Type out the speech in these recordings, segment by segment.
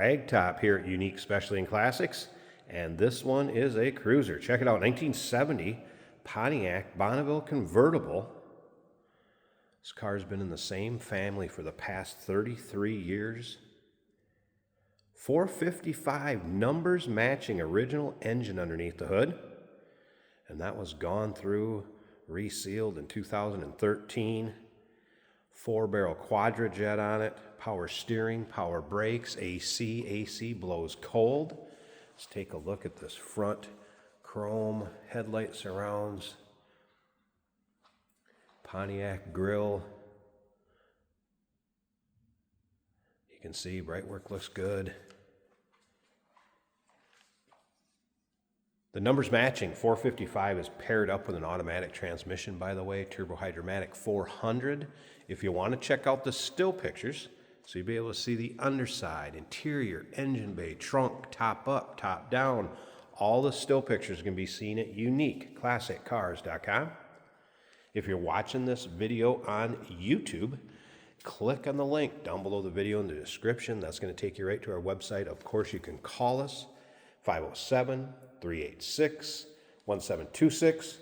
rag top here at Unique Specialty and Classics, and this one is a cruiser. Check it out, 1970 Pontiac Bonneville Convertible. This car's been in the same family for the past 33 years. 455, numbers matching original engine underneath the hood, and that was gone through, resealed in 2013. 4-barrel quadrajet on it, power steering, power brakes, AC blows cold. Let's take a look at this front chrome headlight surrounds, Pontiac grille. You can see bright work looks good. The numbers matching, 455 is paired up with an automatic transmission, by the way, Turbo Hydromatic 400. If you want to check out the still pictures, so you'll be able to see the underside, interior, engine bay, trunk, top up, top down, all the still pictures can be seen at uniqueclassiccars.com. If you're watching this video on YouTube, click on the link down below the video in the description. That's going to take you right to our website. Of course, you can call us, 507-386-1726.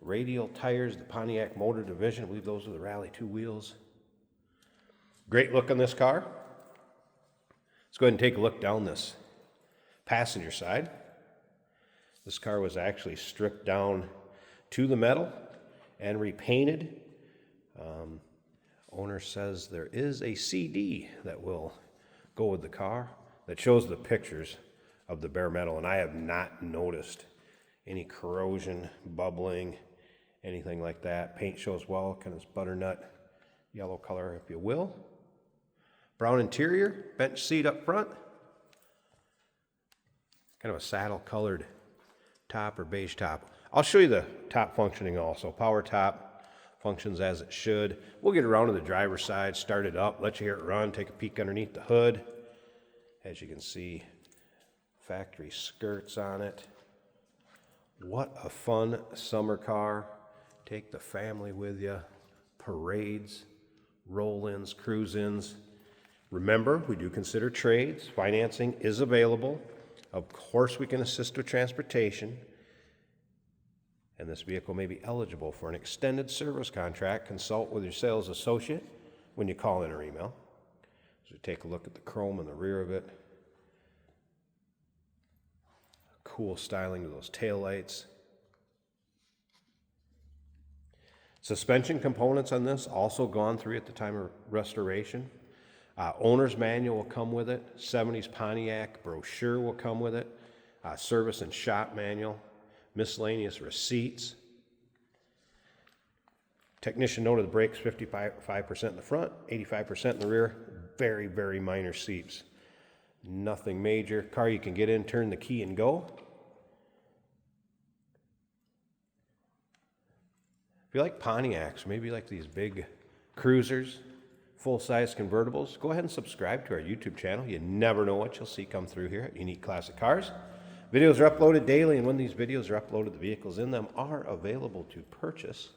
Radial tires, the Pontiac Motor Division. I believe those are the Rally 2 wheels. Great look on this car. Let's go ahead and take a look down this passenger side. This car was actually stripped down to the metal and repainted. Owner says there is a CD that will go with the car that shows the pictures of the bare metal, and I have not noticed any corrosion, bubbling, anything like that. Paint shows well, kind of this butternut yellow color, if you will. Brown interior, bench seat up front. Kind of a saddle colored top or beige top. I'll show you the top functioning also. Power top functions as it should. We'll get around to the driver's side, start it up, let you hear it run, take a peek underneath the hood. As you can see, factory skirts on it. What a fun summer car. Take the family with you. Parades, roll-ins, cruise-ins. Remember, we do consider trades. Financing is available. Of course, we can assist with transportation. And this vehicle may be eligible for an extended service contract. Consult with your sales associate when you call in or email. So take a look at the chrome in the rear of it. Cool styling of those taillights. Suspension components on this also gone through at the time of restoration. Owner's manual will come with it. 70s Pontiac brochure will come with it. Service and shop manual. Miscellaneous receipts. Technician noted the brakes 55% in the front, 85% in the rear. Very, very minor seeps. Nothing major. Car you can get in, turn the key, and go. If you like Pontiacs, maybe you like these big cruisers, full-size convertibles, go ahead and subscribe to our YouTube channel. You never know what you'll see come through here at Unique Classic Cars. Videos are uploaded daily, and when these videos are uploaded, the vehicles in them are available to purchase.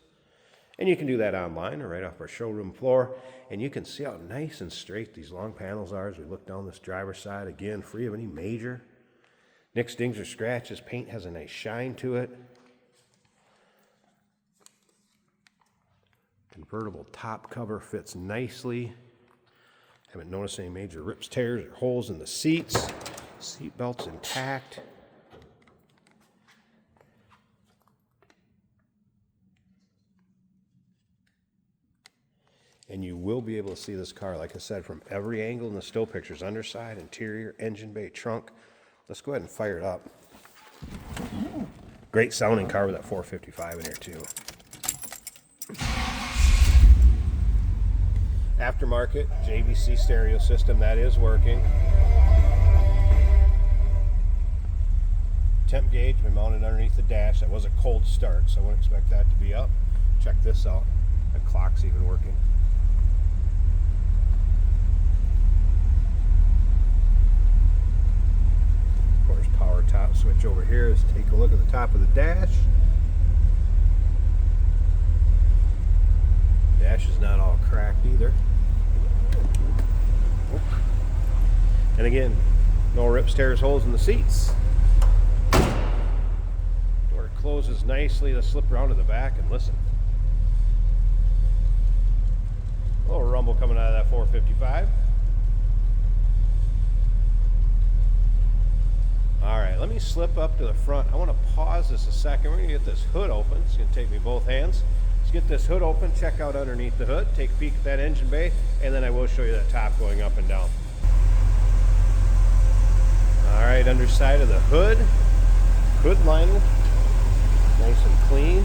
And you can do that online or right off our showroom floor. And you can see how nice and straight these long panels are as we look down this driver's side. Again, free of any major nicks, dings, or scratches. Paint has a nice shine to it. Convertible top cover fits nicely. Haven't noticed any major rips, tears, or holes in the seats. Seat belt's intact. And you will be able to see this car, like I said, from every angle in the still pictures. Underside, interior, engine bay, trunk. Let's go ahead and fire it up. Great sounding car with that 455 in here too. Aftermarket JVC stereo system, that is working. Temp gauge been mounted underneath the dash. That was a cold start, so I wouldn't expect that to be up. Check this out. The clock's even working. Of course, power top switch over here. Let's take a look at the top of the dash. Dash is not all cracked either. And again, No rips, tears, holes in the seats. Door closes nicely. Let's slip around to the back and listen. A little rumble coming out of that 455. All right, let me slip up to the front. I want to pause this a second. We're going to get this hood open. It's going to take me both hands. Let's get this hood open, check out underneath the hood, take a peek at that engine bay, and then I will show you that top going up and down. All right, underside of the hood, hood liner, nice and clean.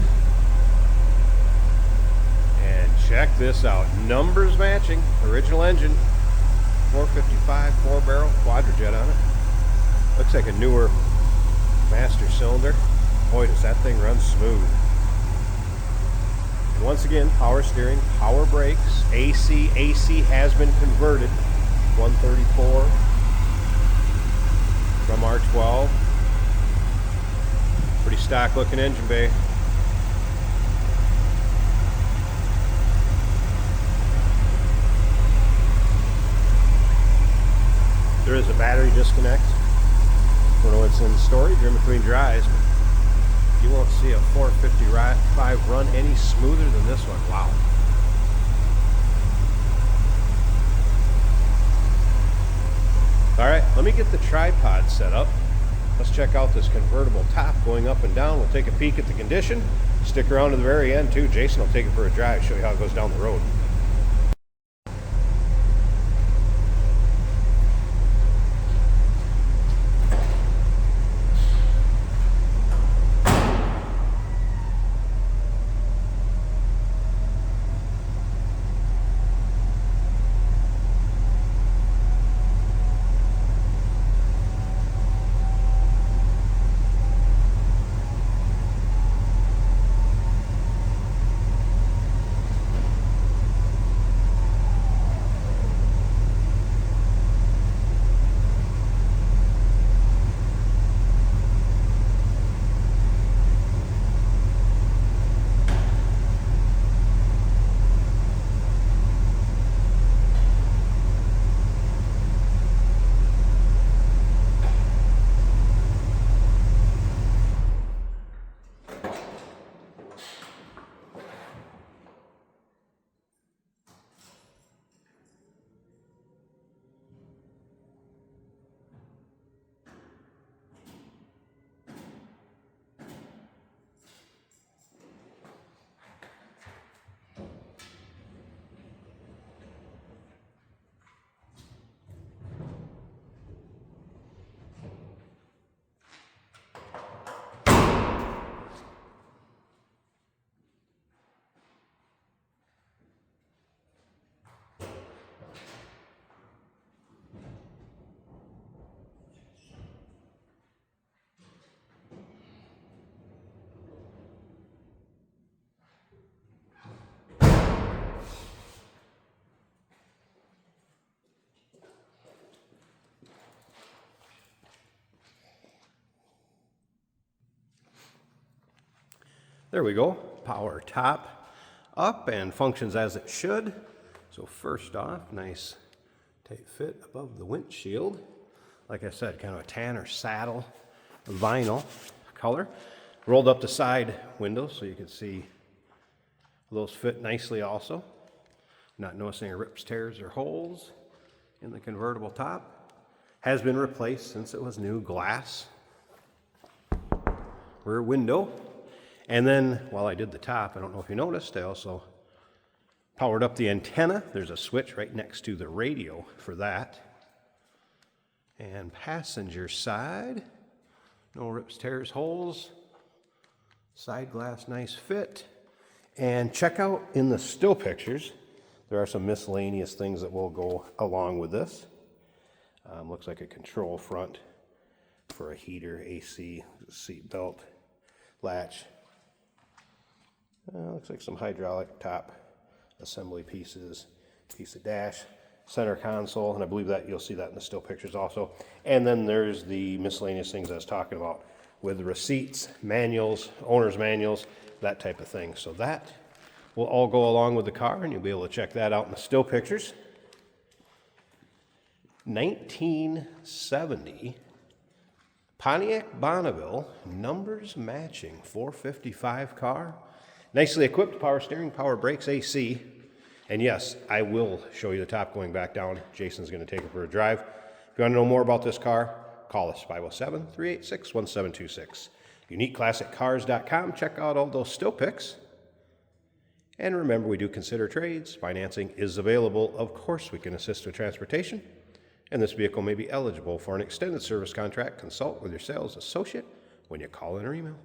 And check this out, numbers matching, original engine, 455, 4-barrel, quadrijet on it. Looks like a newer master cylinder. Boy, does that thing run smooth. And once again, power steering, power brakes, AC. AC has been converted, 134 from R12. Pretty stock looking engine bay. There is a battery disconnect. I don't know what's in storage or in between drives, but you won't see a 455 run any smoother than this one. Wow. All right, let me get the tripod set up. Let's check out this convertible top going up and down. We'll take a peek at the condition. Stick around to the very end too. Jason will take it for a drive, show you how it goes down the road. There we go, power top up and functions as it should. So first off, nice tight fit above the windshield. Like I said, kind of a tan or saddle vinyl color. Rolled up the side windows so you can see those fit nicely also. Not noticing any rips, tears, or holes in the convertible top. Has been replaced since it was new. Glass rear window. And then while I did the top, I don't know if you noticed, I also powered up the antenna. There's a switch right next to the radio for that. And passenger side, no rips, tears, holes. Side glass, nice fit. And check out in the still pictures, there are some miscellaneous things that will go along with this. Looks like a control front for a heater, AC, seat belt, latch. Looks like some hydraulic top assembly pieces, piece of dash, center console, and I believe that you'll see that in the still pictures also. And then there's the miscellaneous things I was talking about with the receipts, manuals, owner's manuals, that type of thing. So that will all go along with the car, and you'll be able to check that out in the still pictures. 1970 Pontiac Bonneville, numbers matching, 455 car. Nicely equipped, power steering, power brakes, AC. And yes, I will show you the top going back down. Jason's going to take it for a drive. If you want to know more about this car, call us, 507-386-1726. UniqueClassicCars.com. Check out all those still pics. And remember, we do consider trades. Financing is available. Of course, we can assist with transportation. And this vehicle may be eligible for an extended service contract. Consult with your sales associate when you call in or email.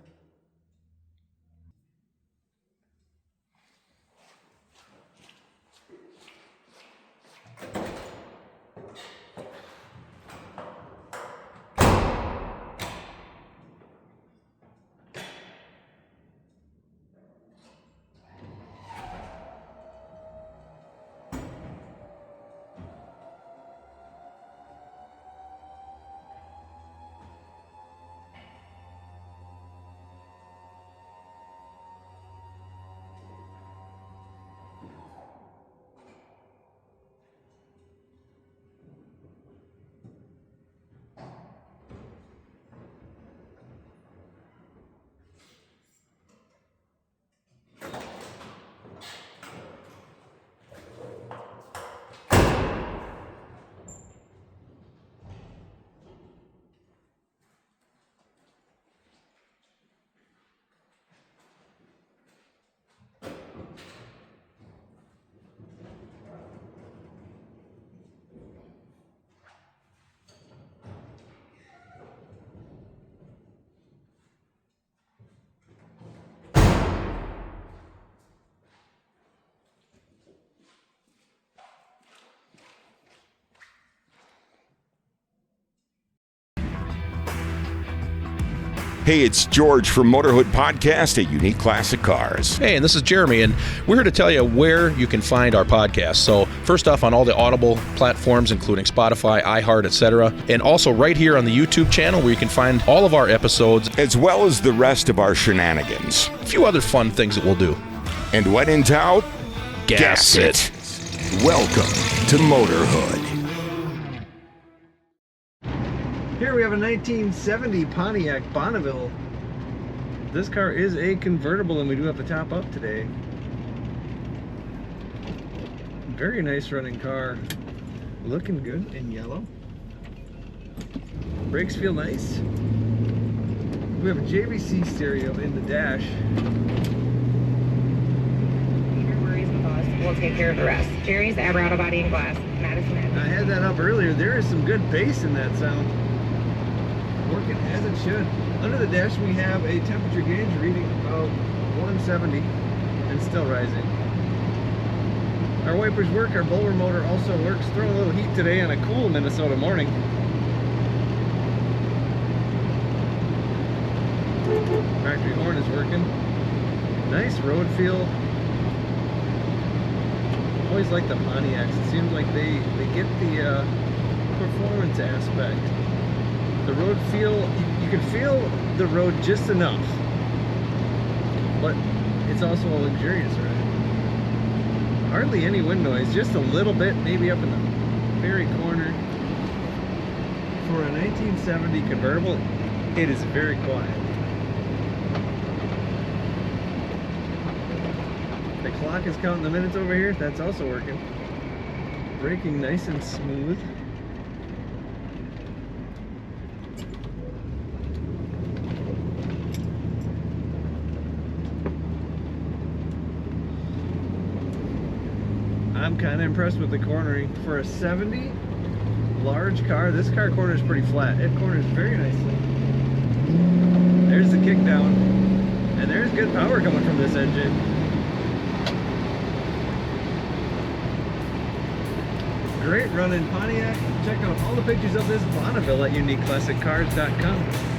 Hey, it's George from Motorhood Podcast at Unique Classic Cars. Hey, and this is Jeremy, and we're here to tell you where you can find our podcast. So first off, on all the Audible platforms, including Spotify, iHeart, etc., and also right here on the YouTube channel where you can find all of our episodes, as well as the rest of our shenanigans. A few other fun things that we'll do. And when in doubt, gas it. Welcome to Motorhood. Here we have a 1970 Pontiac Bonneville. This car is a convertible and we do have the top up today. Very nice running car. Looking good in yellow. Brakes feel nice. We have a JVC stereo in the dash. Your worries with us. We'll take care of the rest. Jerry's Auto Body and Glass. Madison. I had that up earlier. There is some good bass in that sound. Working as it should. Under the dash we have a temperature gauge reading about 170 and still rising. Our wipers work, our blower motor also works. Throwing a little heat today on a cool Minnesota morning. Factory horn is working. Nice road feel. Always like the Pontiacs. It seems like they get the performance aspect. The road feel, you can feel the road just enough, but it's also a luxurious ride. Hardly any wind noise, just a little bit, maybe up in the very corner. For a 1970 convertible, it is very quiet. The clock is counting the minutes over here, that's also working. Braking nice and smooth. I'm kind of impressed with the cornering. For a 70 large car, this car corners pretty flat. It corners very nicely. There's the kick down. And there's good power coming from this engine. Great running Pontiac. Check out all the pictures of this Bonneville at UniqueClassicCars.com.